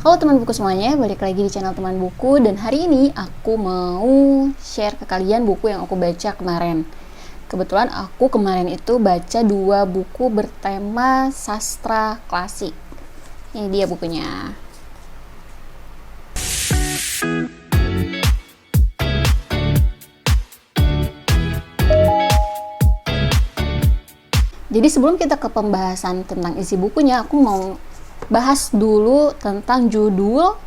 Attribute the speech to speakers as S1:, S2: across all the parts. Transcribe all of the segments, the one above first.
S1: Halo teman buku semuanya, balik lagi di channel teman buku. Dan hari ini aku mau share ke kalian buku yang aku baca kemarin. Kebetulan aku kemarin itu baca 2 buku bertema sastra klasik. Ini dia bukunya. Jadi sebelum kita ke pembahasan tentang isi bukunya, aku mau bahas dulu tentang judul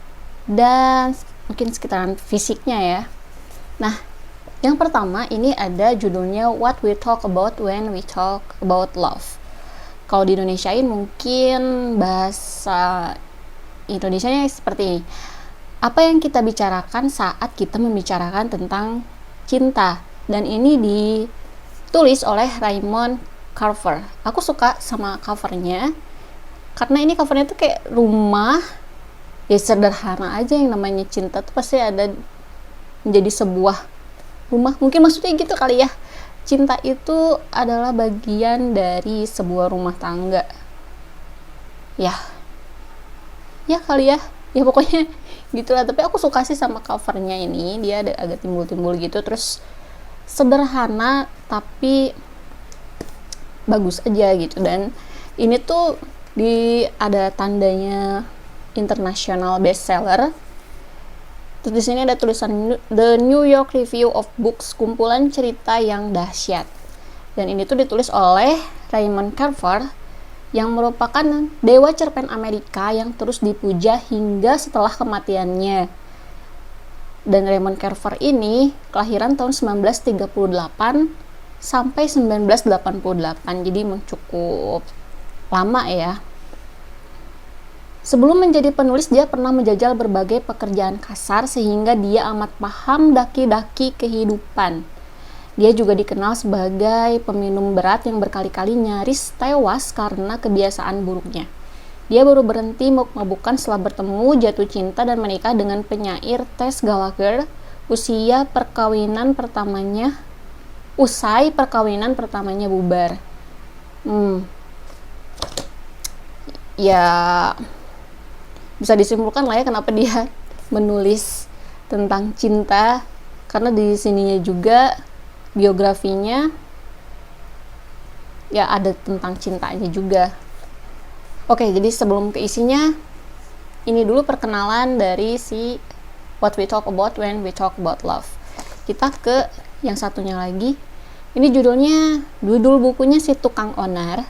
S1: dan mungkin sekitaran fisiknya ya. Nah, yang pertama ini ada judulnya What We Talk About When We Talk About Love. Kalau di Indonesiain mungkin bahasa Indonesianya seperti ini. Apa yang kita bicarakan saat kita membicarakan tentang cinta. Dan ini ditulis oleh Raymond Carver. Aku suka sama covernya karena ini covernya tuh kayak rumah ya, sederhana aja. Yang namanya cinta tuh pasti ada menjadi sebuah rumah, mungkin maksudnya gitu kali ya. Cinta itu adalah bagian dari sebuah rumah tangga ya kali ya pokoknya gitulah. Tapi aku suka sih sama covernya ini, dia ada agak timbul-timbul gitu, terus sederhana tapi bagus aja gitu. Dan ini tuh ada tandanya international bestseller. Terus di sini ada tulisan The New York Review of Books, kumpulan cerita yang dahsyat. Dan ini tuh ditulis oleh Raymond Carver yang merupakan dewa cerpen Amerika yang terus dipuja hingga setelah kematiannya. Dan Raymond Carver ini kelahiran tahun 1938 sampai 1988, jadi cukup lama ya. Sebelum menjadi penulis, dia pernah menjajal berbagai pekerjaan kasar sehingga dia amat paham daki-daki kehidupan. Dia juga dikenal sebagai peminum berat yang berkali-kali nyaris tewas karena kebiasaan buruknya. Dia baru berhenti mabuk-mabukan setelah bertemu, jatuh cinta, dan menikah dengan penyair Tess Gallagher usai perkawinan pertamanya bubar. Ya bisa disimpulkan lah ya kenapa dia menulis tentang cinta, karena di sininya juga biografinya ya ada tentang cintanya juga. Oke, jadi sebelum ke isinya, ini dulu perkenalan dari si What We Talk About When We Talk About Love. Kita ke yang satunya lagi. Ini judul bukunya Si Tukang Onar,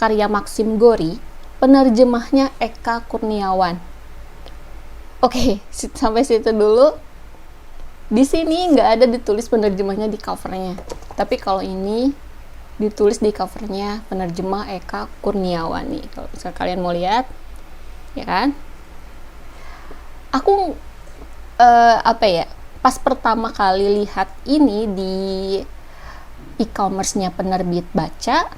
S1: karya Maxim Gorky, penerjemahnya Eka Kurniawan. Oke, sampai situ dulu. Di sini nggak ada ditulis penerjemahnya di covernya, tapi kalau ini ditulis di covernya penerjemah Eka Kurniawan nih. Kalau misalnya kalian mau lihat, ya kan? Aku pas pertama kali lihat ini di e-commerce-nya penerbit Baca,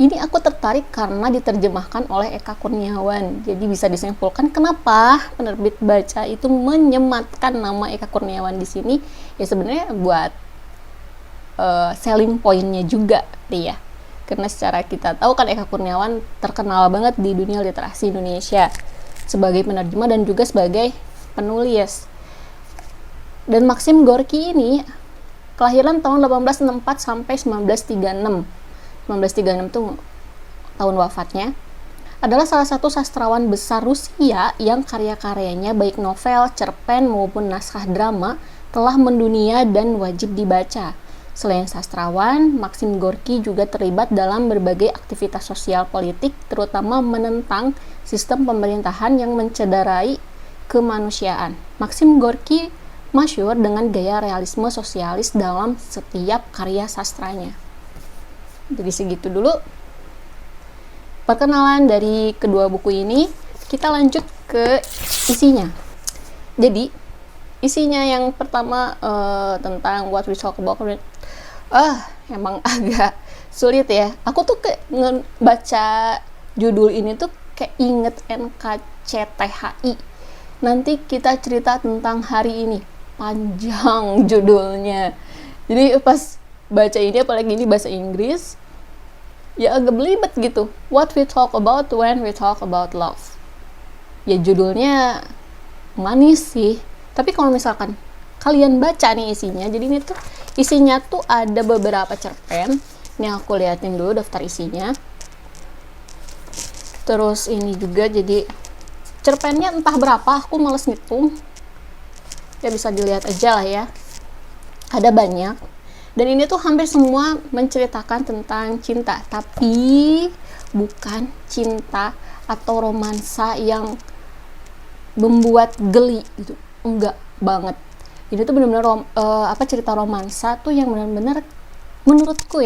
S1: ini aku tertarik karena diterjemahkan oleh Eka Kurniawan. Jadi bisa disimpulkan kenapa penerbit Baca itu menyematkan nama Eka Kurniawan di sini. Ya sebenarnya buat selling point-nya juga ya. Karena secara kita tahu kan Eka Kurniawan terkenal banget di dunia literasi Indonesia sebagai penerjemah dan juga sebagai penulis. Dan Maxim Gorky ini kelahiran tahun 1864 sampai 1936. 1936 itu tahun wafatnya. Adalah salah satu sastrawan besar Rusia yang karya-karyanya baik novel, cerpen maupun naskah drama telah mendunia dan wajib dibaca. Selain sastrawan, Maxim Gorky juga terlibat dalam berbagai aktivitas sosial politik, terutama menentang sistem pemerintahan yang mencederai kemanusiaan. Maxim Gorky masyhur dengan gaya realisme sosialis dalam setiap karya sastranya. Jadi segitu dulu perkenalan dari kedua buku ini. Kita lanjut ke isinya. Jadi isinya yang pertama tentang What We Talk About. Emang agak sulit ya. Aku tuh baca judul ini tuh kayak inget NKCTHI. Nanti kita cerita tentang hari ini. Panjang judulnya. Jadi pas baca ini, apalagi ini bahasa Inggris, ya agak belibet gitu. What we talk about when we talk about love. ya judulnya manis sih. Tapi kalau misalkan kalian baca nih isinya, jadi ini tuh isinya tuh ada beberapa cerpen. Ini aku liatin dulu daftar isinya. Terus ini juga jadi cerpennya entah berapa, aku males ngitung. Ya bisa dilihat aja lah ya. Ada banyak. Dan ini tuh hampir semua menceritakan tentang cinta, tapi bukan cinta atau romansa yang membuat geli gitu. Enggak banget. Ini tuh benar-benar cerita romansa tuh yang benar-benar menurutku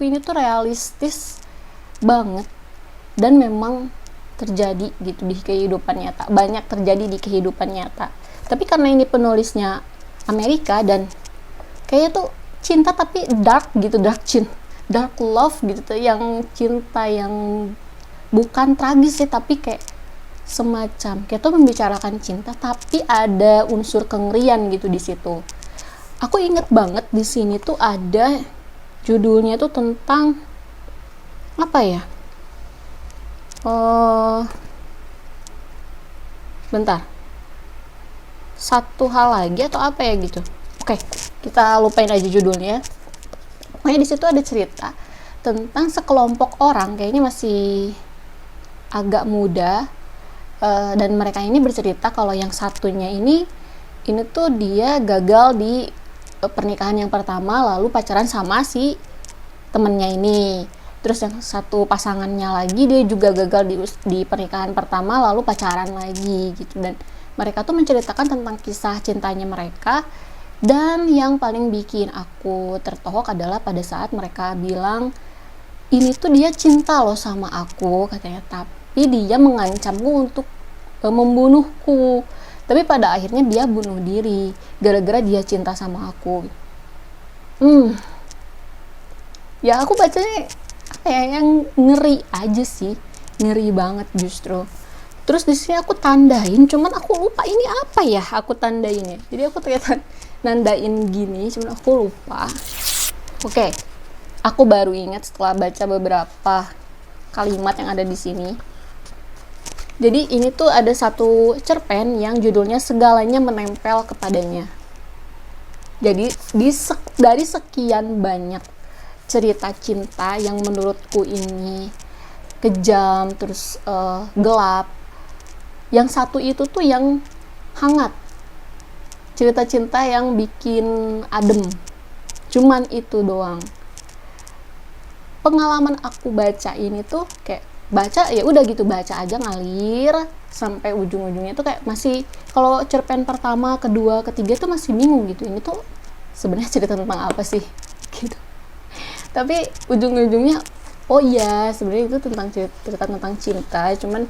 S1: ini tuh realistis banget dan memang terjadi gitu di kehidupan nyata. Banyak terjadi di kehidupan nyata. Tapi karena ini penulisnya Amerika dan kayaknya tuh cinta tapi dark gitu, dark love gitu tuh, yang cinta yang bukan tragis sih, tapi kayak semacam kayak tuh membicarakan cinta tapi ada unsur kengerian gitu di situ. Aku inget banget di sini tuh ada judulnya tuh tentang apa ya? Bentar. Satu hal lagi atau apa ya gitu. Oke, kita lupain aja judulnya. Pokoknya di situ ada cerita tentang sekelompok orang, kayaknya masih agak muda, dan mereka ini bercerita kalau yang satunya ini tuh dia gagal di pernikahan yang pertama, lalu pacaran sama si temennya ini. Terus yang satu pasangannya lagi dia juga gagal di pernikahan pertama, lalu pacaran lagi gitu. Dan mereka tuh menceritakan tentang kisah cintanya mereka. Dan yang paling bikin aku tertohok adalah pada saat mereka bilang ini tuh dia cinta loh sama aku katanya, tapi dia mengancamku untuk membunuhku. Tapi pada akhirnya dia bunuh diri gara-gara dia cinta sama aku. Ya aku bacanya apa ya, yang ngeri aja sih, ngeri banget justru. Terus di sini aku tandain, cuman aku lupa ini apa ya aku tandainnya. Jadi aku ternyata nandain gini, cuman aku lupa. Oke, aku baru ingat setelah baca beberapa kalimat yang ada di sini. Jadi ini tuh ada satu cerpen yang judulnya Segalanya Menempel Kepadanya. Jadi dari sekian banyak cerita cinta yang menurutku ini kejam, terus gelap, yang satu itu tuh yang hangat, cerita cinta yang bikin adem. Cuman itu doang. Pengalaman aku baca ini tuh kayak baca ya udah gitu, baca aja ngalir sampai ujung-ujungnya tuh kayak masih, kalau cerpen pertama, kedua, ketiga tuh masih bingung gitu, ini tuh sebenarnya cerita tentang apa sih gitu. Tapi ujung-ujungnya oh iya sebenarnya itu tentang cerita tentang cinta, cuman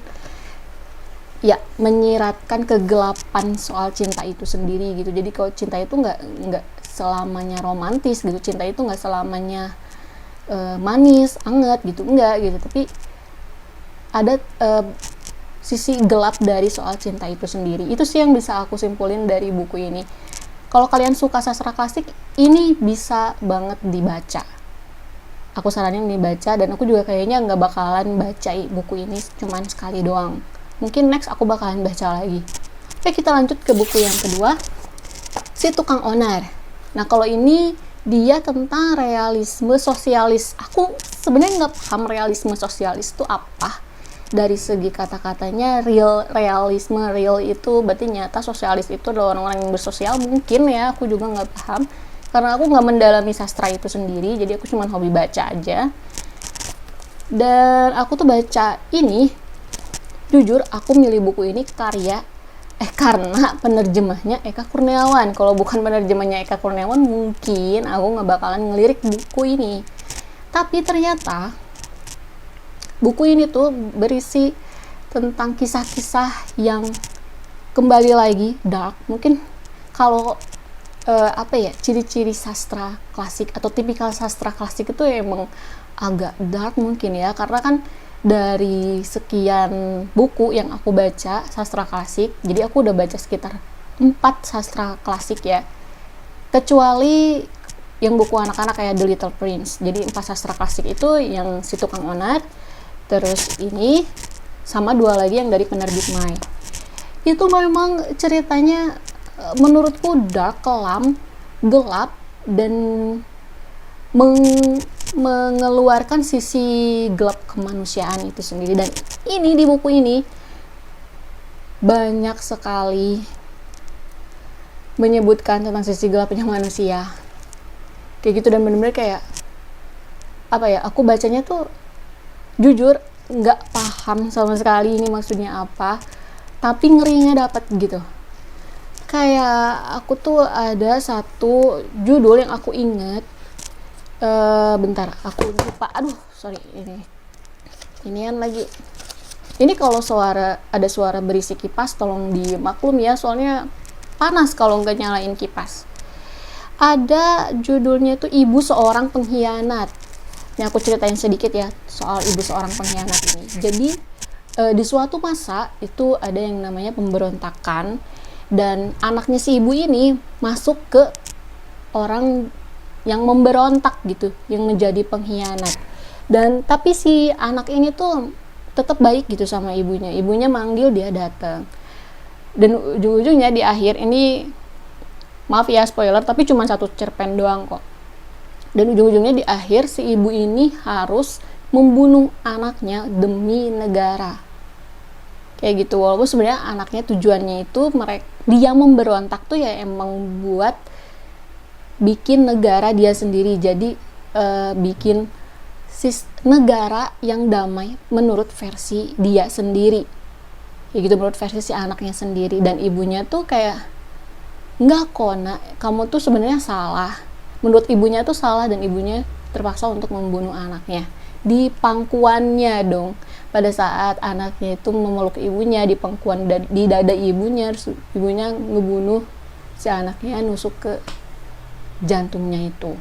S1: ya menyiratkan kegelapan soal cinta itu sendiri gitu. Jadi kalau cinta itu nggak selamanya romantis gitu, cinta itu nggak selamanya manis, anget gitu, enggak gitu. Tapi ada sisi gelap dari soal cinta itu sendiri. Itu sih yang bisa aku simpulin dari buku ini. Kalau kalian suka sastra klasik, ini bisa banget dibaca. Aku saranin dibaca, dan aku juga kayaknya nggak bakalan baca buku ini cuman sekali doang. Mungkin next aku bakalan baca lagi. Oke, kita lanjut ke buku yang kedua, Si Tukang Onar. Nah, kalau ini dia tentang realisme sosialis. Aku sebenarnya nggak paham realisme sosialis itu apa. Dari segi kata-katanya, realisme itu berarti nyata, sosialis itu adalah orang-orang yang bersosial, mungkin ya, aku juga nggak paham. Karena aku nggak mendalami sastra itu sendiri, jadi aku cuma hobi baca aja. Dan aku tuh baca ini, jujur aku milih buku ini karena penerjemahnya Eka Kurniawan. Kalau bukan penerjemahnya Eka Kurniawan, mungkin aku nggak bakalan ngelirik buku ini. Tapi ternyata buku ini tuh berisi tentang kisah-kisah yang kembali lagi dark. Mungkin kalau ciri-ciri sastra klasik atau tipikal sastra klasik itu emang agak dark mungkin ya, karena kan dari sekian buku yang aku baca sastra klasik, jadi aku udah baca sekitar 4 sastra klasik ya, kecuali yang buku anak-anak kayak The Little Prince. Jadi 4 sastra klasik itu yang Si Tukang Onar, terus ini sama 2 lagi yang dari penerbit Mai. itu memang ceritanya menurutku dark, kelam, gelap, dan mengeluarkan sisi gelap kemanusiaan itu sendiri. Dan ini di buku ini banyak sekali menyebutkan tentang sisi gelapnya manusia kayak gitu, dan bener-bener kayak apa ya, aku bacanya tuh jujur nggak paham sama sekali ini maksudnya apa, tapi ngerinya dapat gitu. Kayak aku tuh ada satu judul yang aku inget, bentar aku lupa, aduh sorry, inian lagi. Ini kalau ada suara berisik kipas tolong dimaklum ya, soalnya panas kalau nggak nyalain kipas. Ada judulnya tuh Ibu Seorang Pengkhianat. Ini aku ceritain sedikit ya soal ibu seorang pengkhianat ini. Jadi di suatu masa itu ada yang namanya pemberontakan, dan anaknya si ibu ini masuk ke orang yang memberontak gitu, yang menjadi pengkhianat. Dan tapi si anak ini tuh tetap baik gitu sama ibunya. Ibunya manggil dia datang. Dan ujung-ujungnya di akhir ini, maaf ya spoiler, tapi cuma satu cerpen doang kok. Dan ujung-ujungnya di akhir si ibu ini harus membunuh anaknya demi negara. Kayak gitu. Walaupun sebenarnya anaknya tujuannya itu dia memberontak tuh ya emang buat bikin negara dia sendiri. Jadi bikin negara yang damai menurut versi dia sendiri. Kayak gitu, menurut versi si anaknya sendiri. Dan ibunya tuh kayak, enggak kok nak, kamu tuh sebenarnya salah. Menurut ibunya tuh salah, dan ibunya terpaksa untuk membunuh anaknya di pangkuannya dong. Pada saat anaknya itu memeluk ibunya di pangkuan di dada ibunya, ibunya ngebunuh si anaknya, nusuk ke jantungnya itu.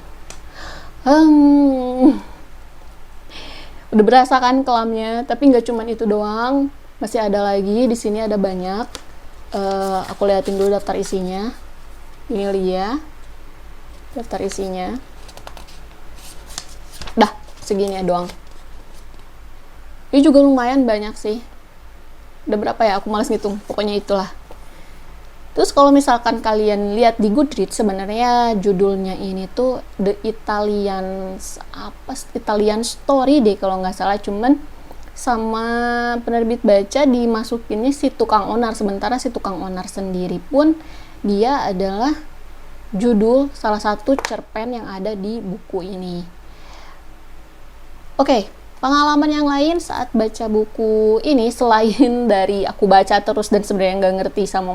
S1: Udah berasa kan kelamnya, tapi nggak cuman itu doang, masih ada lagi. Di sini ada banyak. Aku liatin dulu daftar isinya. Ini Lia, daftar isinya. Dah, segini doang. Ini juga lumayan banyak sih. Udah berapa ya? Aku malas ngitung. Pokoknya itulah. Terus kalau misalkan kalian lihat di Goodreads, sebenarnya judulnya ini tuh The Italian Story deh kalau nggak salah. Cuman sama penerbit baca dimasukinnya si tukang onar. Sementara si tukang onar sendiri pun dia adalah judul salah satu cerpen yang ada di buku ini. Oke, pengalaman yang lain saat baca buku ini, selain dari aku baca terus dan sebenarnya nggak ngerti sama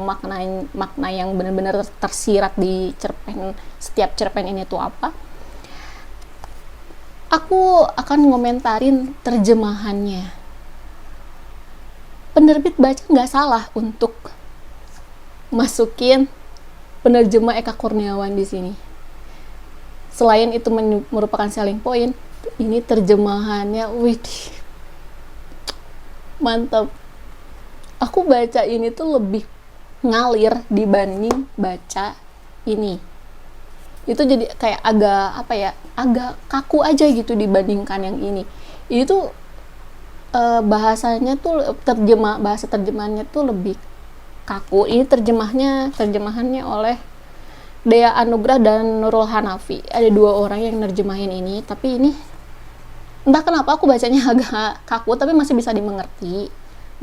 S1: makna yang benar-benar tersirat di setiap cerpen ini tuh apa, aku akan ngomentarin terjemahannya. Penerbit baca nggak salah untuk masukin penerjemah Eka Kurniawan di sini. Selain itu merupakan selling point, ini terjemahannya, wih, mantap. Aku baca ini tuh lebih ngalir dibanding baca ini. Itu jadi kayak agak kaku aja gitu dibandingkan yang ini. Ini tuh bahasanya tuh bahasa terjemahannya tuh lebih kaku. Ini terjemahannya oleh Dea Anugrah dan Nurul Hanafi. Ada dua orang yang nerjemahin ini, tapi ini entah kenapa aku bacanya agak kaku, tapi masih bisa dimengerti.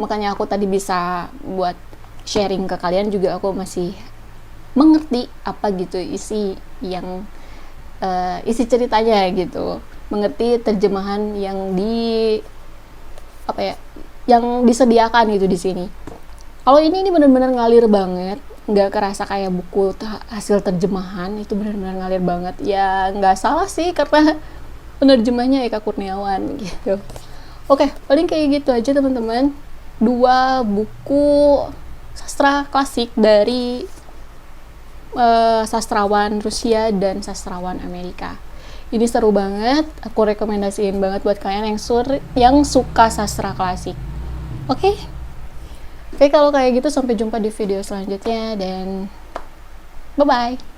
S1: Makanya aku tadi bisa buat sharing ke kalian juga, aku masih mengerti apa gitu isi ceritanya gitu. Mengerti terjemahan yang yang disediakan gitu di sini. Kalau ini benar-benar ngalir banget, nggak kerasa kayak buku hasil terjemahan, itu benar-benar ngalir banget. Ya nggak salah sih karena penerjemahnya Eka Kurniawan gitu. Oke, paling kayak gitu aja teman-teman. 2 buku sastra klasik dari sastrawan Rusia dan sastrawan Amerika. Ini seru banget, aku rekomendasiin banget buat kalian yang suka sastra klasik. Oke, kalau kayak gitu sampai jumpa di video selanjutnya dan bye-bye.